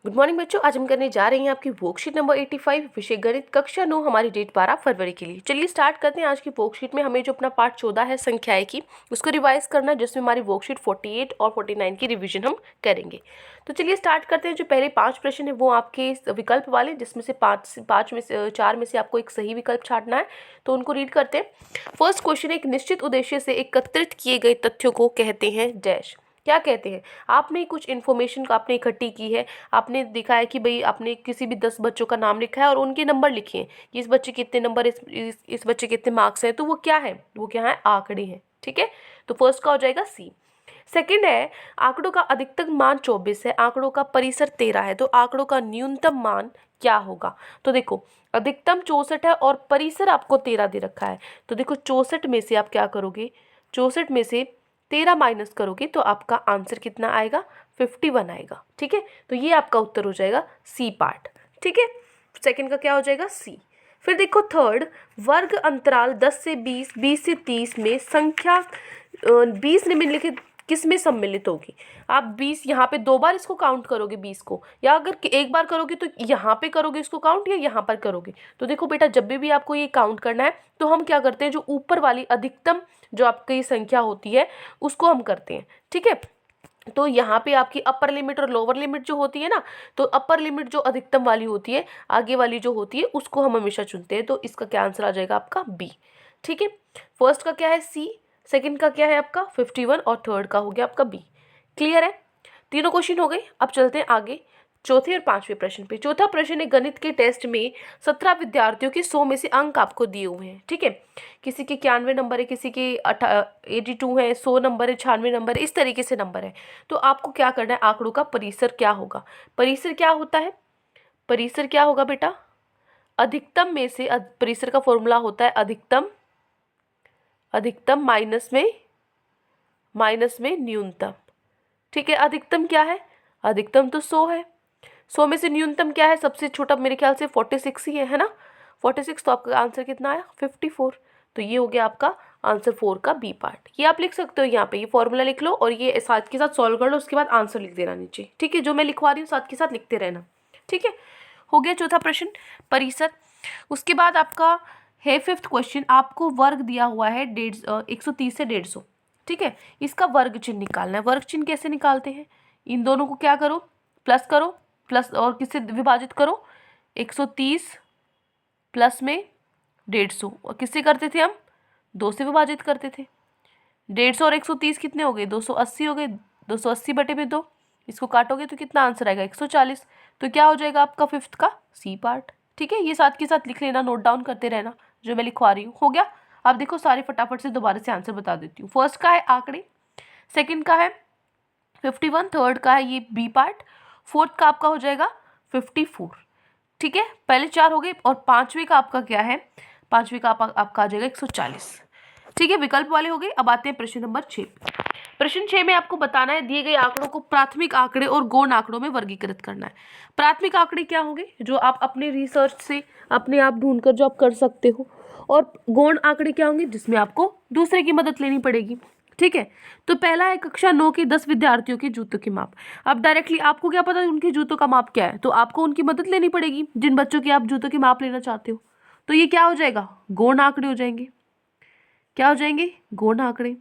Good morning बच्चों, आज हम करने जा रहे हैं आपकी वर्कशीट नंबर 85 विषय गणित कक्षा 9, हमारी डेट 12 फरवरी के लिए। चलिए स्टार्ट करते हैं। आज की वर्कशीट में हमें जो अपना पार्ट 14 है संख्याएं की, उसको रिवाइज करना है, जिसमें हमारी वर्कशीट 48 और 49 की रिवीजन हम करेंगे। तो चलिए स्टार्ट करते हैं। जो पहले 5 प्रश्न है वो आपके विकल्प वाले, जिसमें से 5 में से 4 में से आपको एक सही विकल्प छांटना है, तो उनको रीड करते हैं। फर्स्ट क्वेश्चन, एक निश्चित उद्देश्य से एकत्रित किए गए तथ्यों को कहते हैं डैश। क्या कहते हैं? आपने कुछ इन्फॉर्मेशन आपने इकट्ठी की है, आपने देखा है कि भाई आपने किसी भी 10 बच्चों का नाम लिखा है और उनके नंबर लिखे हैं कि इस बच्चे के इतने नंबर, इस बच्चे के इतने मार्क्स हैं, तो वो क्या है? वो क्या है? आंकड़े हैं। ठीक है, तो फर्स्ट का हो जाएगा सी। सेकंड है, आंकड़ों का अधिकतम मान 24 है, आंकड़ों का परिसर 13 है, तो आंकड़ों का न्यूनतम मान क्या होगा? तो देखो, अधिकतम 64 है और परिसर आपको 13 दे रखा है, तो देखो 64 में से आप क्या करोगे? 64 में से 13 माइनस करोगे तो आपका आंसर कितना आएगा? 51 आएगा। ठीक है, तो ये आपका उत्तर हो जाएगा सी पार्ट। ठीक है, सेकंड का क्या हो जाएगा? सी। फिर देखो थर्ड, वर्ग अंतराल 10 से 20, 20 से 30 में संख्या 20 निम्नलिखित किस में सम्मिलित होगी? आप 20 यहाँ पे 2 बार इसको काउंट करोगे 20 को, या अगर एक बार करोगे तो यहाँ पे करोगे इसको काउंट, या यहाँ पर करोगे? तो देखो बेटा, जब भी आपको ये काउंट करना है तो हम क्या करते हैं, जो ऊपर वाली अधिकतम जो आपकी संख्या होती है उसको हम करते हैं। ठीक है, तो यहाँ पे आपकी अपर लिमिट और लोअर लिमिट जो होती है ना, तो अपर लिमिट जो अधिकतम वाली होती है, आगे वाली जो होती है, उसको हम हमेशा चुनते हैं। तो इसका क्या आंसर आ जाएगा आपका? बी। ठीक है, फर्स्ट का क्या है? सी, सेकंड का क्या है आपका? 51, और थर्ड का हो गया आपका बी। क्लियर है? तीनों क्वेश्चन हो गए। अब चलते हैं आगे चौथे और पांचवें प्रश्न पे। चौथा प्रश्न है, गणित के टेस्ट में 17 विद्यार्थियों के 100 में से अंक आपको दिए हुए हैं। ठीक है, किसी के 91 नंबर है, किसी के 82 है, 100 नंबर है, 96 नंबर है, इस तरीके से नंबर है। तो आपको क्या करना है? आंकड़ों का परिसर क्या होगा? परिसर क्या होता है? परिसर क्या होगा बेटा? अधिकतम में से परिसर का फॉर्मूला होता है अधिकतम, अधिकतम माइनस में न्यूनतम। ठीक है, अधिकतम क्या है? अधिकतम तो 100 है, 100 में से न्यूनतम क्या है? सबसे छोटा मेरे ख्याल से 46 ही है ना? 46, तो आपका आंसर कितना आया? 54। तो ये हो गया आपका आंसर 4 का बी पार्ट। ये आप लिख सकते हो यहाँ पे, ये फॉर्मूला लिख लो और ये साथ के साथ सॉल्व कर लो, उसके बाद आंसर लिख देना नीचे। ठीक है, जो मैं लिखवा रही हूँ साथ के साथ लिखते रहना। ठीक है, हो गया चौथा प्रश्न, परिसर। उसके बाद आपका है फिफ्थ क्वेश्चन, आपको वर्ग दिया हुआ है 130 से 150। ठीक है, इसका वर्ग चिन्ह निकालना है। वर्ग चिन्ह कैसे निकालते हैं? इन दोनों को क्या करो? प्लस करो, प्लस और किससे विभाजित करो? 130 प्लस में 150, और किससे करते थे हम? 2 से विभाजित करते थे। 150 और 130 कितने हो गए? 280 हो गए। 280 बटे में 2, इसको काटोगे तो कितना आंसर आएगा? 140। तो क्या हो जाएगा आपका फिफ्थ का सी पार्ट। ठीक है, ये साथ के साथ लिख लेना, नोट डाउन करते रहना जो मैं लिखवा रही हूँ। हो गया? अब देखो सारे फटाफट से दोबारा से आंसर बता देती हूँ। फर्स्ट का है आंकड़े, सेकंड का है 51, थर्ड का है ये बी पार्ट, फोर्थ का आपका हो जाएगा 54। ठीक है, पहले 4 हो गए, और पांचवे का आपका क्या है? पांचवे का आपका आ जाएगा 140। ठीक है, विकल्प वाले हो गए। अब आते हैं प्रश्न नंबर 6। प्रश्न 6 में आपको बताना है, दिए गए आंकड़ों को प्राथमिक आंकड़े और गौण आंकड़ों में वर्गीकृत करना है। प्राथमिक आंकड़े क्या होंगे? जो आप अपने रिसर्च से अपने आप ढूंढकर जो आप कर सकते हो, और गौण आंकड़े क्या होंगे? जिसमें आपको दूसरे की मदद लेनी पड़ेगी। ठीक है, तो पहला है कक्षा 9 के 10 विद्यार्थियों के जूतों की माप। अब डायरेक्टली आपको क्या पता है उनके जूतों का माप क्या है? तो आपको उनकी मदद लेनी पड़ेगी, जिन बच्चों की आप जूतों की माप लेना चाहते हो। तो ये क्या हो जाएगा? गौण आंकड़े हो जाएंगे। क्या हो जाएंगे? गौण आंकड़े।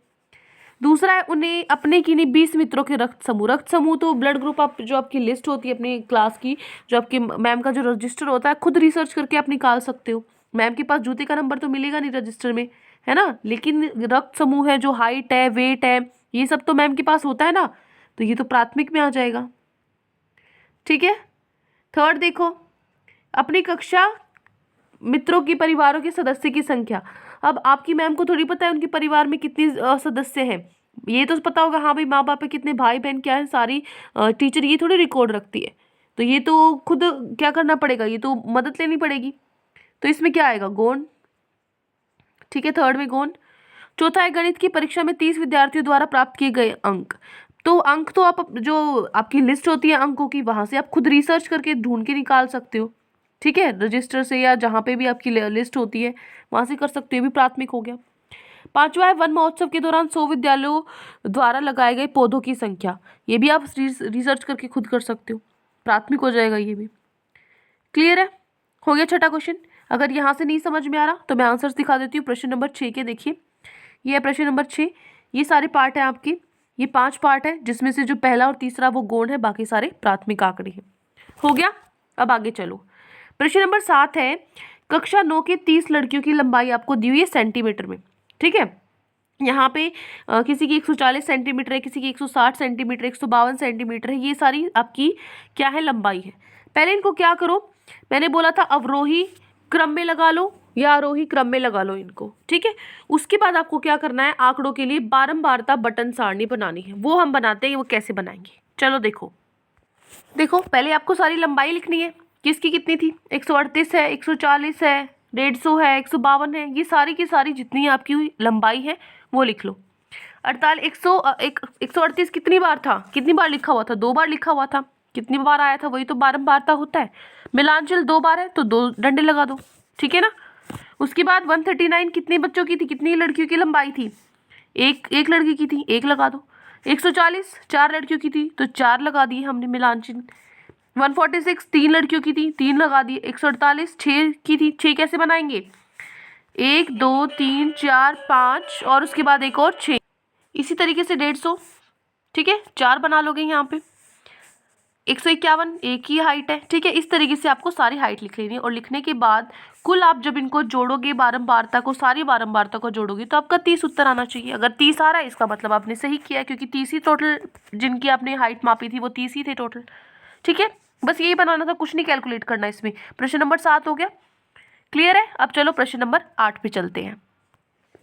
दूसरा है, उन्हें अपने किन्हीं 20 मित्रों के रक्त समूह। रक्त समूह तो ब्लड ग्रुप, आप जो आपकी लिस्ट होती है अपनी क्लास की, जो आपकी मैम का जो रजिस्टर होता है, खुद रिसर्च करके आप निकाल सकते हो। मैम के पास जूते का नंबर तो मिलेगा नहीं रजिस्टर में, है ना, लेकिन रक्त समूह है, जो हाइट है, वेट है, ये सब तो मैम के पास होता है ना, तो ये तो प्राथमिक में आ जाएगा। ठीक है, थर्ड देखो, अपनी कक्षा मित्रों की परिवारों के सदस्य की संख्या। अब आपकी मैम को थोड़ी पता है उनके परिवार में कितने सदस्य हैं, ये तो पता होगा, हाँ भाई माँ बाप के कितने भाई बहन क्या है, सारी टीचर ये थोड़ी रिकॉर्ड रखती है, तो ये तो खुद क्या करना पड़ेगा, ये तो मदद लेनी पड़ेगी। तो इसमें क्या आएगा? गौण। ठीक है, थर्ड में गौण। चौथा है, गणित की परीक्षा में 30 विद्यार्थियों द्वारा प्राप्त किए गए अंक। तो अंक तो आप जो आपकी लिस्ट होती है अंकों की, वहां से आप खुद रिसर्च करके ढूंढ के निकाल सकते हो। ठीक है, रजिस्टर से या जहाँ पे भी आपकी लिस्ट होती है वहां से कर सकते हो, भी प्राथमिक हो गया। पांचवा है, वन महोत्सव के दौरान 100 विद्यालयों द्वारा लगाए गए पौधों की संख्या। ये भी आप रिसर्च करके खुद कर सकते हो। प्राथमिक हो जाएगा ये भी। क्लियर है? हो गया छठा क्वेश्चन। अगर यहाँ से नहीं समझ में आ रहा तो मैं आंसर्स दिखा देती हूँ प्रश्न नंबर 6 के। देखिए ये है प्रश्न नंबर 6। ये सारे पार्ट हैं आपके, ये 5 पार्ट है जिसमें से जो पहला और तीसरा वो गौण है, बाकी सारे प्राथमिक आंकड़े हैं। हो गया? अब आगे चलो। प्रश्न नंबर 7 है, कक्षा 9 के 30 लड़कियों की लंबाई आपको दी हुई है सेंटीमीटर में। ठीक है, यहाँ पे किसी की 140 सेंटीमीटर है, किसी की 160 सेंटीमीटर, 152 सेंटीमीटर है। ये सारी आपकी क्या है, लंबाई है। पहले इनको क्या करो, मैंने बोला था अवरोही क्रम में लगा लो या आरोही क्रम में लगा लो इनको। ठीक है, उसके बाद आपको क्या करना है, आंकड़ों के लिए बारंबारता बटन सारणी बनानी है। वो हम बनाते हैं, वो कैसे बनाएंगे चलो देखो। देखो पहले आपको सारी लंबाई लिखनी है, किसकी कितनी थी, 138 है, 140 है, 150 है, 152 है। ये सारी की सारी जितनी आपकी लंबाई है वो लिख लो। 138 कितनी बार था, कितनी बार लिखा हुआ था, 2 बार लिखा हुआ था। कितनी बार आया था, वही तो बारंबारता होता है। मिलानचल 2 बार है तो 2 डंडे लगा दो। ठीक है ना। उसके बाद 139 कितने बच्चों की थी, कितनी लड़कियों की लंबाई थी, एक लड़की की थी, 1 लगा दो। 140 4 लड़कियों की थी तो 4 लगा दिए हमने मिलान चिन्ह। 146 3 लड़कियों की थी, 3 लगा दिए। 148 6 की थी, 6 कैसे बनाएंगे, 1 2 3 4 5 और उसके बाद एक और 6। इसी तरीके से 150, ठीक है, 4 बना लोगे यहाँ पे। 151 एक ही हाइट है। ठीक है, इस तरीके से आपको सारी हाइट लिख लेनी है। और लिखने के बाद कुल आप जब इनको जोड़ोगे, बारंबारता को, सारी बारंबारता को जोड़ोगे तो आपका 30 उत्तर आना चाहिए। अगर 30 आ रहा है इसका मतलब आपने सही किया है, क्योंकि 30 ही टोटल जिनकी आपने हाइट मापी थी वो 30 ही थे टोटल। ठीक है, बस यही बनाना था, कुछ नहीं कैलकुलेट करना इसमें। प्रश्न नंबर 7 हो गया। क्लियर है? अब चलो प्रश्न नंबर 8 पे चलते हैं।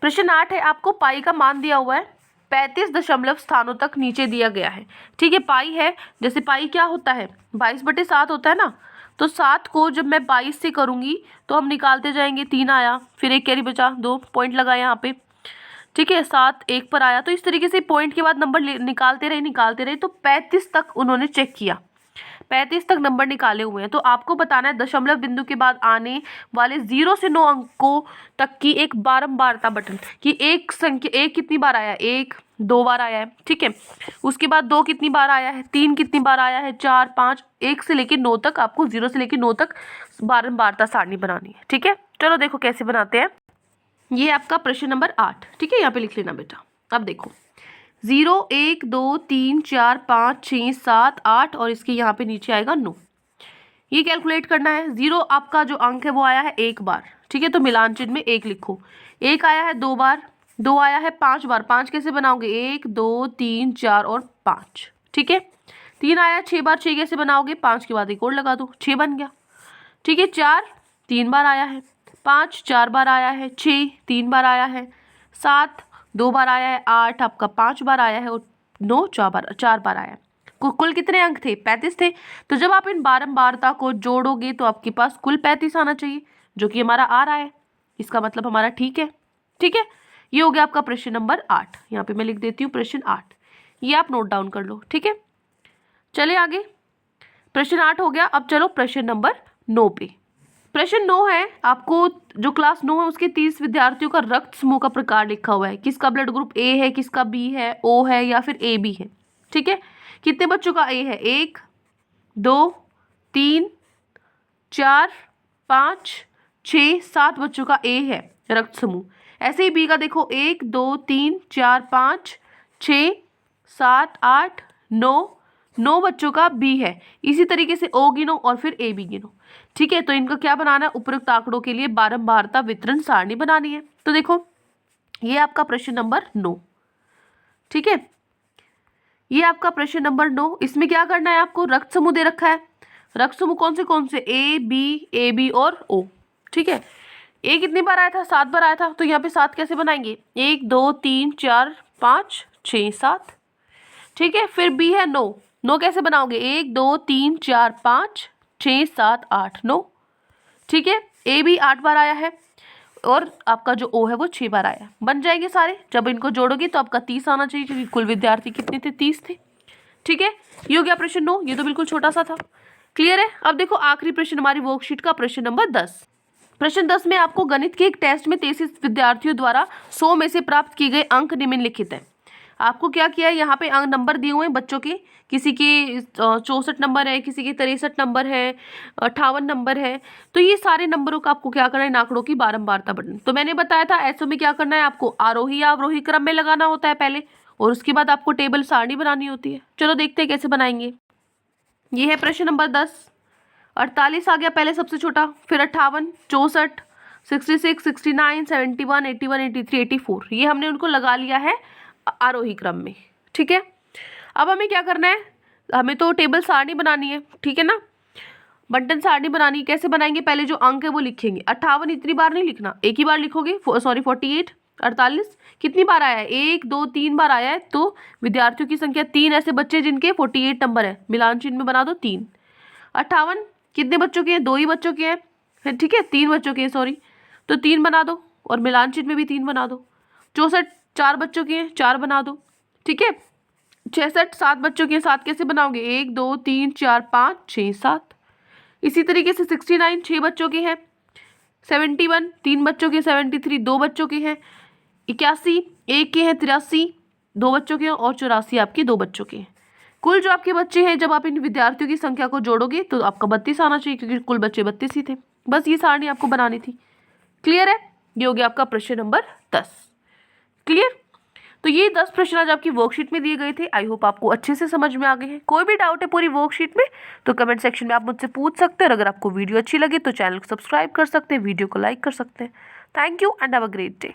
प्रश्न 8 है, आपको पाई का मान दिया हुआ है, 35 दशमलव स्थानों तक नीचे दिया गया है। ठीक है, पाई है, जैसे पाई क्या होता है, 22/7 होता है ना। तो 7 को जब मैं 22 से करूंगी तो हम निकालते जाएंगे। 3 आया, फिर 1 कैरी बचा, 2 पॉइंट लगाए यहाँ पे। ठीक है, 7 1 पर आया, तो इस तरीके से पॉइंट के बाद नंबर निकालते रहे तो 35 तक उन्होंने चेक किया, 35 तक नंबर निकाले हुए हैं। तो आपको बताना है दशमलव बिंदु के बाद आने वाले 0 से 9 अंकों तक की एक बारंबारता बटन कि एक संख्या, एक कितनी बार आया है, 1 2 बार आया है। ठीक है, उसके बाद 2 कितनी बार आया है, 3 कितनी बार आया है, 4 5, 1 से लेकर 9 तक, आपको 0 से लेकर 9 तक बारंबारता सारणी बनानी है। ठीक है, चलो देखो कैसे बनाते हैं। ये आपका प्रश्न नंबर 8। ठीक है, यहाँ पे लिख लेना बेटा। अब देखो 0 1 2 3 4 5 6 7 8 और इसके यहाँ पे नीचे आएगा 9। ये कैलकुलेट करना है। 0 आपका जो अंक है वो आया है 1 बार। ठीक है, तो मिलान चिन्ह में 1 लिखो। 1 आया है 2 बार, 2 आया है 5 बार। 5 कैसे बनाओगे, 1 2 3 4 और 5। ठीक है, 3 आया है 6 बार, 6 कैसे बनाओगे, 5 के बाद एक और लगा दो, 6 बन गया। ठीक है, 4 3 बार आया है, 5 4 बार आया है, 6 3 बार आया है, 7 2 बार आया है, 8 आपका 5 बार आया है और 9 4 बार आया है। कुल कितने अंक थे, 35 थे। तो जब आप इन बारंबारता को जोड़ोगे तो आपके पास कुल 35 आना चाहिए, जो कि हमारा आ रहा है। इसका मतलब हमारा ठीक है। ठीक है, ये हो गया आपका प्रश्न नंबर 8। यहाँ पे मैं लिख देती हूँ प्रश्न 8, ये आप नोट डाउन कर लो। ठीक है, चलिए आगे। प्रश्न 8 हो गया। अब चलो प्रश्न नंबर 9 पे। प्रश्न 9 है, आपको जो क्लास 9 है उसके 30 विद्यार्थियों का रक्त समूह का प्रकार लिखा हुआ है। किसका ब्लड ग्रुप ए है, किसका बी है, ओ है या फिर ए बी है। ठीक है, कितने बच्चों का ए है, 1 2 3 4 5 6 7 बच्चों का ए है रक्त समूह। ऐसे ही बी का देखो 1 2 3 4 5 6 7 8 9 बच्चों का बी है। इसी तरीके से ओ गिनो और फिर ए बी गिनो। ठीक है, तो इनका क्या बनाना है, उपरोक्त आंकड़ों के लिए बारंबारता वितरण सारणी बनानी है। तो देखो ये आपका प्रश्न नंबर 9। ठीक है, ये आपका प्रश्न नंबर 9। इसमें क्या करना है, आपको रक्त समूह दे रखा है। रक्त समूह कौन से ए बी और ओ। ठीक है, ए कितनी बार आया था, 7 बार आया था। तो यहाँ पे 7 कैसे बनाएंगे, 1 2 3 4 5 6 7। ठीक है, फिर बी है 9 कैसे बनाओगे, 1 2 3 4 5 6 7 8 9। ठीक है, ए बी 8 बार आया है और आपका जो ओ है वो 6 बार आया है। बन जाएंगे सारे। जब इनको जोड़ोगे तो आपका 30 आना चाहिए, क्योंकि कुल विद्यार्थी कितने थे, 30 थे। ठीक है, ये हो गया प्रश्न 9। ये तो बिल्कुल छोटा सा था। क्लियर है? अब देखो आखिरी प्रश्न हमारी वर्कशीट का, प्रश्न नंबर 10। प्रश्न 10 में आपको गणित के एक टेस्ट में 33 विद्यार्थियों द्वारा 100 में से प्राप्त किए गए अंक निम्नलिखित है। आपको क्या किया है, यहाँ पे अंक नंबर दिए हुए हैं बच्चों के किसी के 64 नंबर है, किसी के 63 नंबर है, 58 नंबर है। तो ये सारे नंबरों का आपको क्या करना है, इन आंकड़ों की बारंबारता बढ़नी। तो मैंने बताया था एसओ में क्या करना है, आपको आरोही या अवरोही क्रम में लगाना होता है पहले, और उसके बाद आपको टेबल सारणी बनानी होती है। चलो देखते हैं कैसे बनाएंगे। ये है प्रश्न नंबर 10। 48 आ गया पहले सबसे छोटा, फिर 58, 64, 66, 69, 71, 81, 83, 84, ये हमने उनको लगा लिया है आरोही क्रम में। ठीक है, अब हमें क्या करना है, हमें तो टेबल सारणी बनानी है। ठीक है ना, बंटन सारणी बनानी है। कैसे बनाएंगे, पहले जो अंक है वो लिखेंगे। 58 इतनी बार नहीं लिखना, एक ही बार लिखोगे। सॉरी 48, 48 कितनी बार आया है, 1 2 3 बार आया है। तो विद्यार्थियों की संख्या 3 ऐसे बच्चे जिनके 48 नंबर है, मिलान चिन्ह में बना दो 3। 58 कितने बच्चों के हैं, 2 ही बच्चों के हैं। ठीक है, 3 बच्चों के हैं, सॉरी, तो 3 बना दो, और मिलान चिन्ह में भी 3 बना दो। 64 4 बच्चों के हैं, 4 बना दो। ठीक है, 66 7 बच्चों के हैं, 7 कैसे बनाओगे, 1 2 3 4 5 6 7। इसी तरीके से 69 6 बच्चों के हैं, 71 3 बच्चों के, 73 2 बच्चों के हैं, 81 1 के हैं, 83 2 बच्चों के हैं, और 84 आपके 2 बच्चों के हैं। कुल जो आपके बच्चे हैं, जब आप इन विद्यार्थियों की संख्या को जोड़ोगे तो आपका 32 आना चाहिए, क्योंकि कुल बच्चे 32 ही थे। बस ये सारणी आपको बनानी थी। क्लियर है, ये हो गया आपका प्रश्न नंबर 10। क्लियर, तो ये 10 प्रश्न आज आपकी वर्कशीट में दिए गए थे। आई होप आपको अच्छे से समझ में आ गए हैं। कोई भी डाउट है पूरी वर्कशीट में तो कमेंट सेक्शन में आप मुझसे पूछ सकते हैं। और अगर आपको वीडियो अच्छी लगे तो चैनल को सब्सक्राइब कर सकते हैं, वीडियो को लाइक कर सकते हैं। Thank you and have a great day.